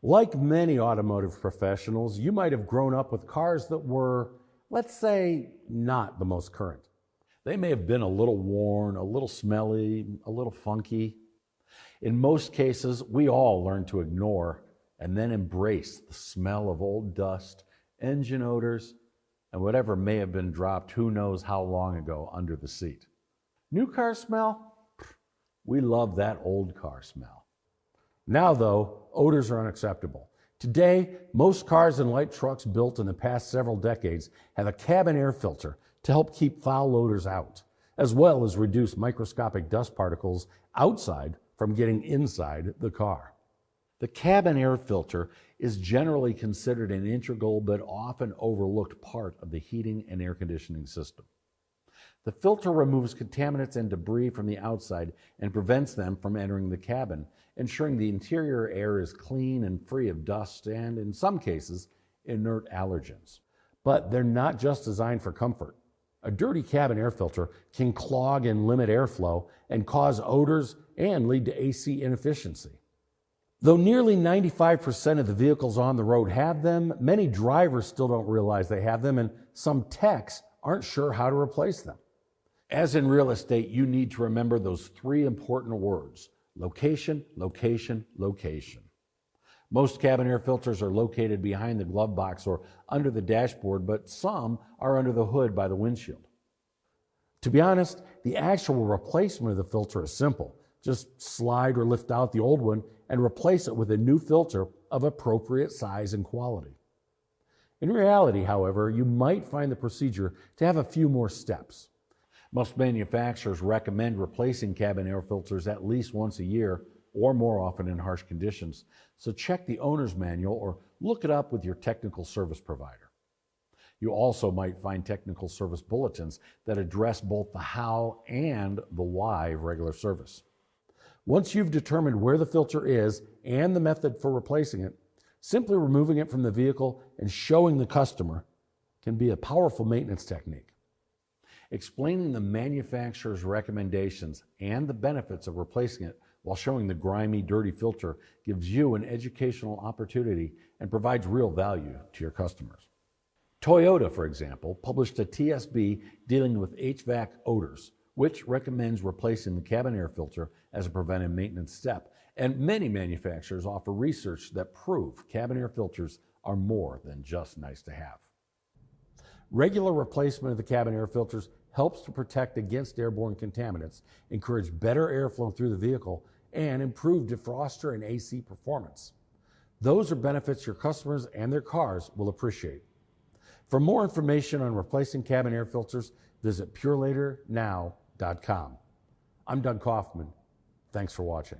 Like many automotive professionals, you might have grown up with cars that were, let's say, not the most current. They may have been a little worn, a little smelly, a little funky. In most cases, we all learn to ignore and then embrace the smell of old dust, engine odors, and whatever may have been dropped who knows how long ago under the seat. New car smell? We love that old car smell. Now, though, odors are unacceptable. Today, most cars and light trucks built in the past several decades have a cabin air filter to help keep foul odors out, as well as reduce microscopic dust particles outside from getting inside the car. The cabin air filter is generally considered an integral but often overlooked part of the heating and air conditioning system. The filter removes contaminants and debris from the outside and prevents them from entering the cabin, ensuring the interior air is clean and free of dust and, in some cases, inert allergens. But they're not just designed for comfort. A dirty cabin air filter can clog and limit airflow and cause odors and lead to AC inefficiency. Though nearly 95% of the vehicles on the road have them, many drivers still don't realize they have them, and some techs aren't sure how to replace them. As in real estate, you need to remember those three important words: location, location, location. Most cabin air filters are located behind the glove box or under the dashboard, but some are under the hood by the windshield. To be honest, the actual replacement of the filter is simple. Just slide or lift out the old one and replace it with a new filter of appropriate size and quality. In reality, however, you might find the procedure to have a few more steps. Most manufacturers recommend replacing cabin air filters at least once a year or more often in harsh conditions, so check the owner's manual or look it up with your technical service provider. You also might find technical service bulletins that address both the how and the why of regular service. Once you've determined where the filter is and the method for replacing it, simply removing it from the vehicle and showing the customer can be a powerful maintenance technique. Explaining the manufacturer's recommendations and the benefits of replacing it while showing the grimy, dirty filter gives you an educational opportunity and provides real value to your customers. Toyota, for example, published a TSB dealing with HVAC odors, which recommends replacing the cabin air filter as a preventive maintenance step. And many manufacturers offer research that prove cabin air filters are more than just nice to have. Regular replacement of the cabin air filters helps to protect against airborne contaminants, encourage better airflow through the vehicle, and improve defroster and AC performance. Those are benefits your customers and their cars will appreciate. For more information on replacing cabin air filters, visit purelatornow.com. I'm Doug Kaufman. Thanks for watching.